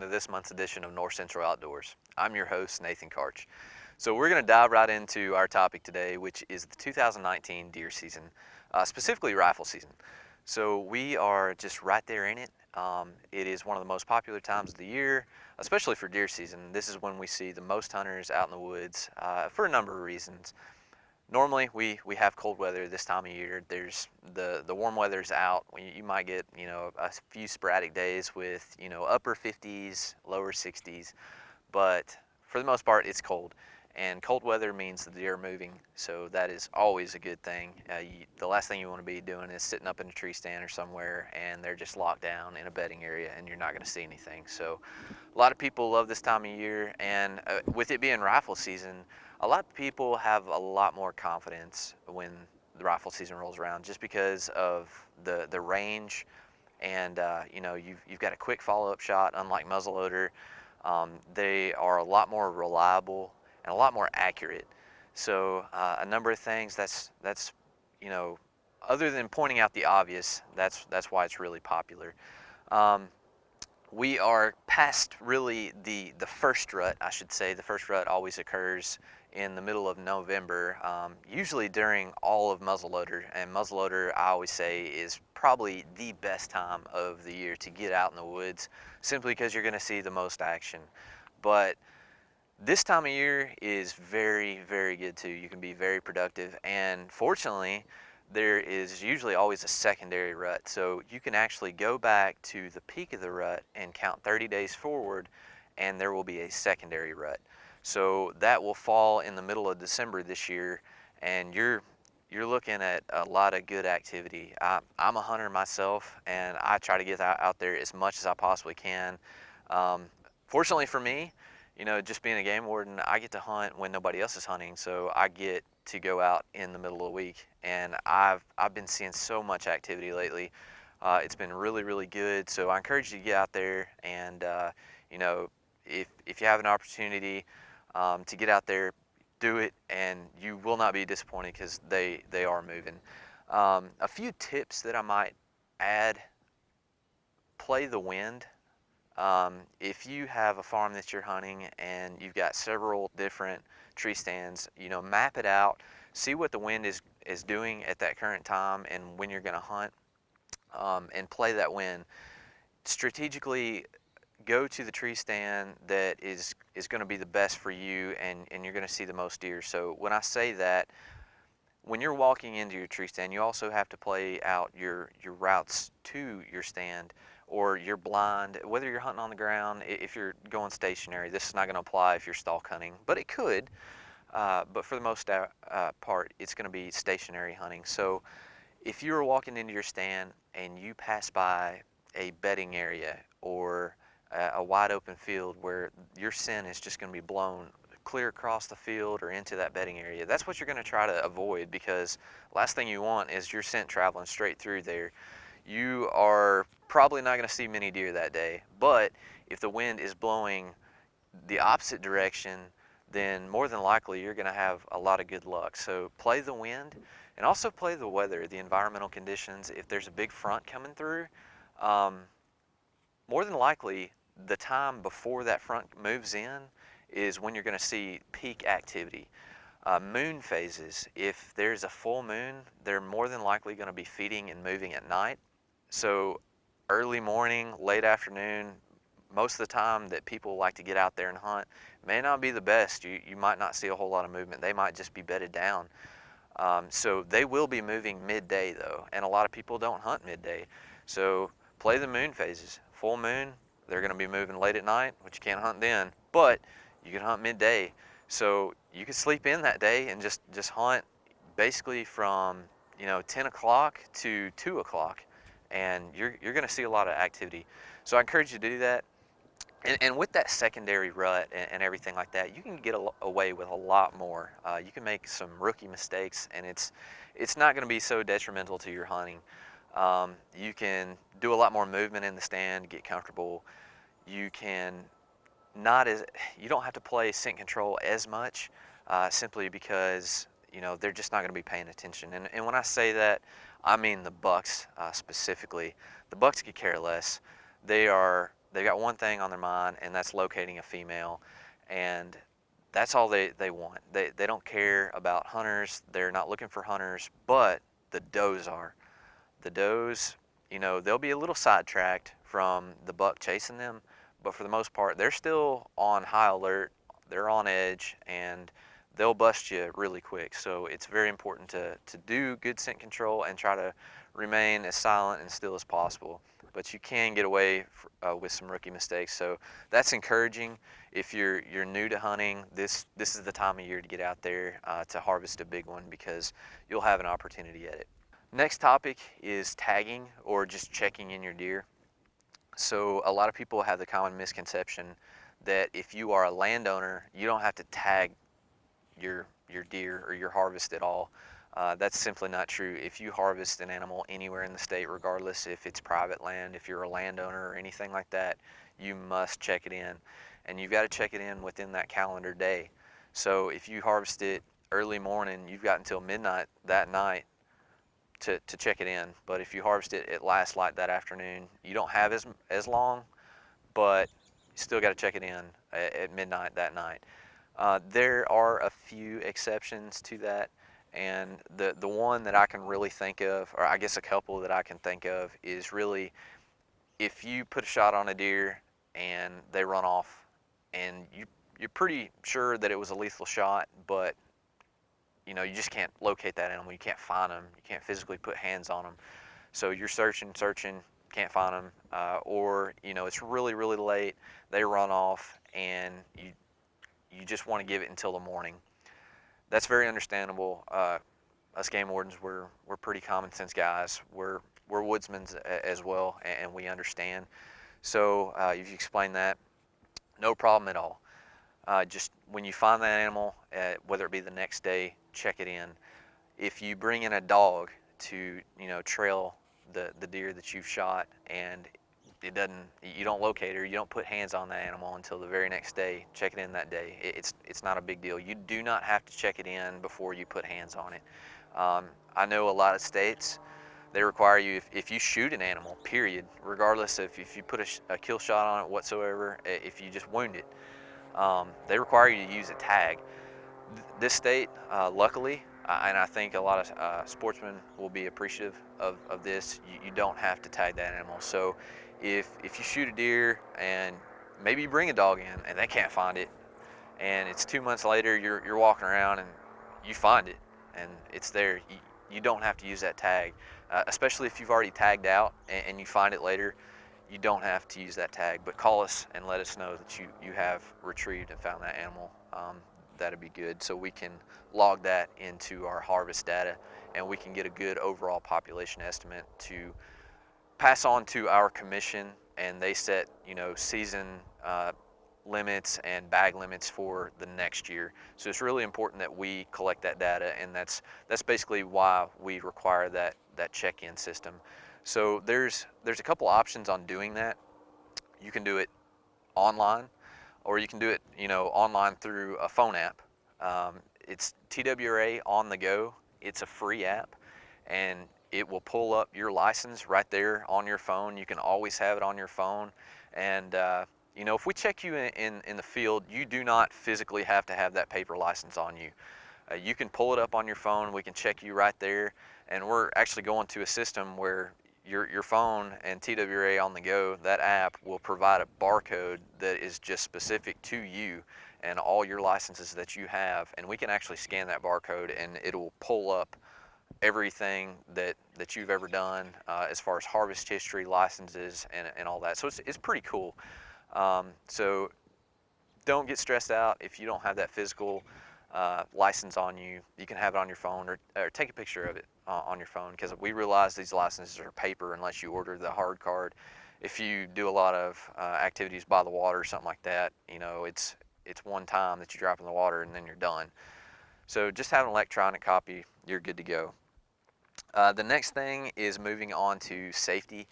to this month's edition of North Central Outdoors. I'm your host, Nathan Karch. So we're going to dive right into our topic today, which is the 2019 deer season, specifically rifle season. So we are just right there in it. It is one of the most popular times of the year, especially for deer season. This is when we see the most hunters out in the woods for a number of reasons. Normally we have cold weather this time of year. There's the warm weather's out. You might get, a few sporadic days with, upper 50s, lower 60s, but for the most part it's cold. And cold weather means the deer are moving, so that is always a good thing. The last thing you want to be doing is sitting up in a tree stand or somewhere and they're just locked down in a bedding area and you're not going to see anything. So a lot of people love this time of year, and with it being rifle season, a lot of people have a lot more confidence when the rifle season rolls around, just because of the range, and you've got a quick follow-up shot. Unlike muzzleloader, they are a lot more reliable and a lot more accurate. So a number of things that's other than pointing out the obvious, that's why it's really popular. We are past really the first rut, I should say. The first rut always occurs in the middle of November, usually during all of muzzleloader. And muzzleloader, I always say, is probably the best time of the year to get out in the woods, simply because you're going to see the most action. But this time of year is very, very good too. You can be very productive, and fortunately, there is usually always a secondary rut. So you can actually go back to the peak of the rut and count 30 days forward, and there will be a secondary rut. So that will fall in the middle of December this year, and you're looking at a lot of good activity. I'm a hunter myself, and I try to get out there as much as I possibly can. Fortunately for me, just being a game warden, I get to hunt when nobody else is hunting, so I get to go out in the middle of the week, and I've been seeing so much activity lately. It's been really, really good. So I encourage you to get out there, and if you have an opportunity to get out there, do it, and you will not be disappointed, because they are moving. A few tips that I might add: play the wind. If you have a farm that you're hunting and you've got several different tree stands, map it out, see what the wind is doing at that current time and when you're going to hunt, and play that wind. Strategically go to the tree stand that is going to be the best for you, and you're going to see the most deer. So when I say that, when you're walking into your tree stand, you also have to play out your routes to your stand, or your blind, whether you're hunting on the ground. If you're going stationary, this is not going to apply if you're stalk hunting, but it could. But for the most part, it's going to be stationary hunting. So if you were walking into your stand and you pass by a bedding area or a wide open field where your scent is just going to be blown clear across the field or into that bedding area, that's what you're going to try to avoid, because last thing you want is your scent traveling straight through there. You are probably not going to see many deer that day, but if the wind is blowing the opposite direction, then more than likely you're going to have a lot of good luck. So play the wind, and also play the weather, the environmental conditions. If there's a big front coming through, more than likely the time before that front moves in is when you're going to see peak activity. Moon phases, if there's a full moon, they're more than likely going to be feeding and moving at night. So early morning, late afternoon, most of the time that people like to get out there and hunt may not be the best. You might not see a whole lot of movement. They might just be bedded down. So they will be moving midday though, and a lot of people don't hunt midday. So play the moon phases. Full moon, they're going to be moving late at night, which you can't hunt then, but you can hunt midday. So you could sleep in that day and just hunt basically from 10 o'clock to 2 o'clock, and you're going to see a lot of activity. So I encourage you to do that. And with that secondary rut and everything like that, you can get away with a lot more. You can make some rookie mistakes, and it's not going to be so detrimental to your hunting. You can do a lot more movement in the stand, get comfortable. You don't have to play scent control as much, simply because they're just not going to be paying attention. And when I say that, I mean the bucks specifically. The bucks could care less. They are They got one thing on their mind, and that's locating a female, and that's all they want. They don't care about hunters. They're not looking for hunters, but the does are. The does, they'll be a little sidetracked from the buck chasing them, but for the most part, they're still on high alert. They're on edge, and they'll bust you really quick. So it's very important to do good scent control and try to remain as silent and still as possible. But you can get away with some rookie mistakes. So that's encouraging. If you're new to hunting, this is the time of year to get out there to harvest a big one, because you'll have an opportunity at it. Next topic is tagging, or just checking in your deer. So a lot of people have the common misconception that if you are a landowner, you don't have to tag your deer or your harvest at all. That's simply not true. If you harvest an animal anywhere in the state, regardless if it's private land, if you're a landowner or anything like that, you must check it in. And you've got to check it in within that calendar day. So if you harvest it early morning, you've got until midnight that night to check it in. But if you harvest it at last light that afternoon, you don't have as long, but you still got to check it in at midnight that night. There are a few exceptions to that, and the one that I can really think of, or I guess a couple that I can think of, is really if you put a shot on a deer and they run off, and you're pretty sure that it was a lethal shot, but you just can't locate that animal. You can't find them. You can't physically put hands on them. So you're searching, can't find them, or it's really, really late. They run off, and you just want to give it until the morning. That's very understandable. Us game wardens, we're pretty common sense guys. We're woodsmen as well, and we understand. So if you explain that, no problem at all. Just when you find that animal, whether it be the next day, check it in. If you bring in a dog to trail the deer that you've shot, and you don't locate her, you don't put hands on that animal until the very next day, check it in that day. It's not a big deal. You do not have to check it in before you put hands on it. I know a lot of states, they require you, if you shoot an animal, period, regardless if you put a kill shot on it whatsoever, if you just wound it, they require you to use a tag. This state, luckily, and I think a lot of sportsmen will be appreciative of this, you don't have to tag that animal. So if you shoot a deer and maybe you bring a dog in and they can't find it, and it's 2 months later, you're walking around and you find it and it's there, you don't have to use that tag. Especially if you've already tagged out and you find it later, you don't have to use that tag. But call us and let us know that you have retrieved and found that animal. That'd be good, so we can log that into our harvest data, and we can get a good overall population estimate to pass on to our commission, and they set season limits and bag limits for the next year. So it's really important that we collect that data, and that's basically why we require that check-in system. So there's a couple options on doing that. You can do it online, or you can do it online through a phone app. It's TWRA on the go. It's a free app, and it will pull up your license right there on your phone. You can always have it on your phone, and if we check you in the field, you do not physically have to have that paper license on you. You can pull it up on your phone. We can check you right there, and we're actually going to a system where your phone and TWRA on the go, that app will provide a barcode that is just specific to you and all your licenses that you have, and we can actually scan that barcode, and it'll pull up everything that you've ever done as far as harvest history, licenses, and all that. So it's pretty cool. So don't get stressed out if you don't have that physical license on you. You can have it on your phone, or take a picture of it on your phone, because we realize these licenses are paper unless you order the hard card. If you do a lot of activities by the water or something like that, it's one time that you drop in the water and then you're done. So just have an electronic copy, you're good to go. The next thing is moving on to safety.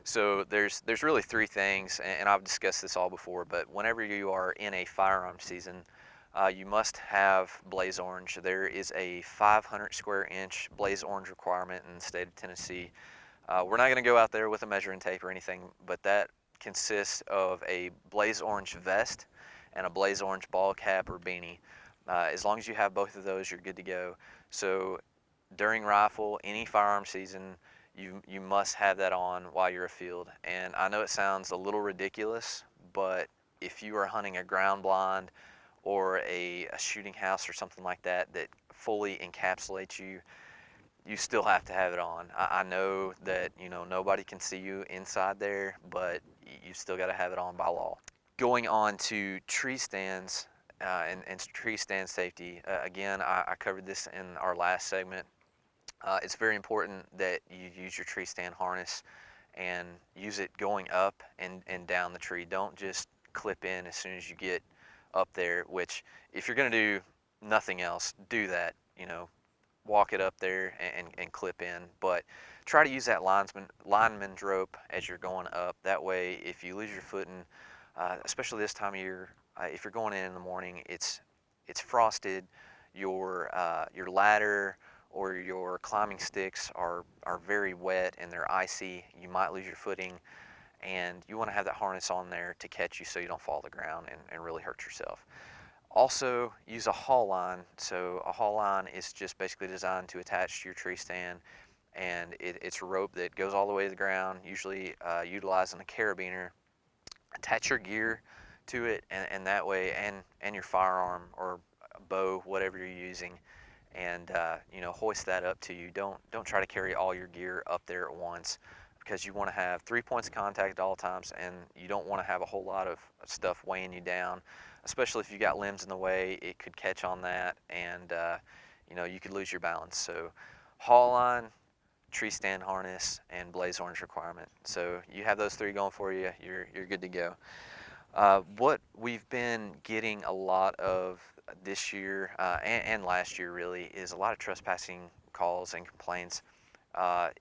So there's really three things, and I've discussed this all before, but whenever you are in a firearm season, you must have blaze orange. There is a 500 square inch blaze orange requirement in the state of Tennessee. We're not going to go out there with a measuring tape or anything, but that consists of a blaze orange vest and a blaze orange ball cap or beanie. As long as you have both of those, you're good to go. So during rifle, any firearm season, you must have that on while you're afield. And I know it sounds a little ridiculous, but if you are hunting a ground blind or a shooting house or something like that that fully encapsulates you, you still have to have it on. I know that, you know, nobody can see you inside there, but you still got to have it on by law. Going on to tree stands and tree stand safety, again, I covered this in our last segment. It's very important that you use your tree stand harness and use it going up and down the tree. Don't just clip in as soon as you get up there, which if you're going to do nothing else, do that, you know, walk it up there and clip in, but try to use that lineman's rope as you're going up. That way, if you lose your footing, especially this time of year, if you're going in the morning, it's frosted, your ladder or your climbing sticks are very wet and they're icy. You might lose your footing, and you want to have that harness on there to catch you so you don't fall to the ground and really hurt yourself. Also, use a haul line. So a haul line is just basically designed to attach to your tree stand, and it's a rope that goes all the way to the ground, usually utilizing a carabiner. Attach your gear to it, and that way, and your firearm or bow, whatever you're using, and you know, hoist that up to you. Don't try to carry all your gear up there at once, because you want to have 3 points of contact at all times, and you don't want to have a whole lot of stuff weighing you down, especially if you got limbs in the way. It could catch on that, and you know, you could lose your balance. So haul line, tree stand harness, and blaze orange requirement. So you have those three going for you, you're good to go. What we've been getting a lot of this year and last year really is a lot of trespassing calls and complaints.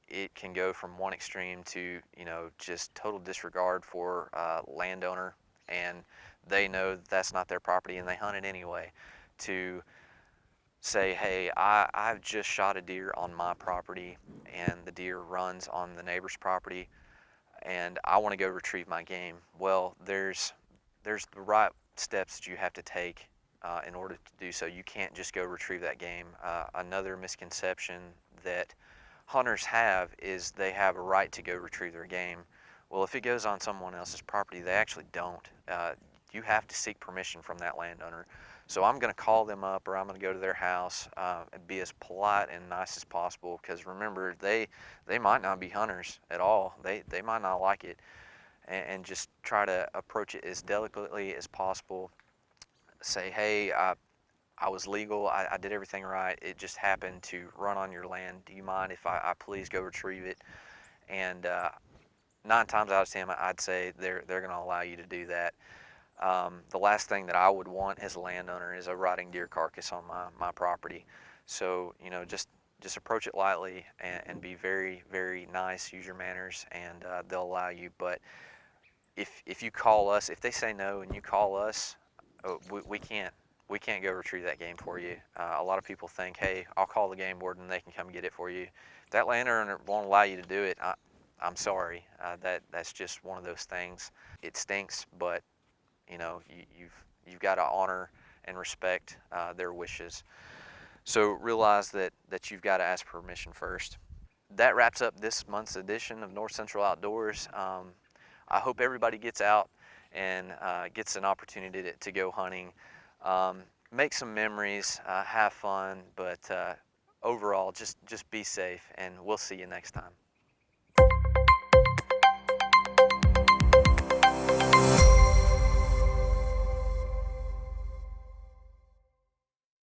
It can go from one extreme to, you know, just total disregard for landowner, and they know that's not their property and they hunt it anyway, to say, hey, I've just shot a deer on my property and the deer runs on the neighbor's property and I want to go retrieve my game. Well, there's the right steps that you have to take in order to do so. You can't just go retrieve that game. Another misconception that hunters have is they have a right to go retrieve their game. Well, if it goes on someone else's property, they actually don't. You have to seek permission from that landowner. So I'm going to call them up, or I'm going to go to their house and be as polite and nice as possible, because remember, they might not be hunters at all. They might not like it, and just try to approach it as delicately as possible. Say, hey, I was legal, I did everything right, it just happened to run on your land. Do you mind if I please go retrieve it? And 9 times out of 10, I'd say they're going to allow you to do that. The last thing that I would want as a landowner is a rotting deer carcass on my property. So, you know, just approach it lightly and be very, very nice, use your manners, and they'll allow you. But if you call us, if they say no and you call us, we can't go retrieve that game for you. A lot of people think, hey, I'll call the game warden and they can come get it for you. If that landowner won't allow you to do it, I'm sorry. That's just one of those things. It stinks, but you know, you've got to honor and respect their wishes. So realize that you've got to ask permission first. That wraps up this month's edition of North Central Outdoors. I hope everybody gets out and gets an opportunity to go hunting. Make some memories, have fun, but overall, just be safe, and we'll see you next time.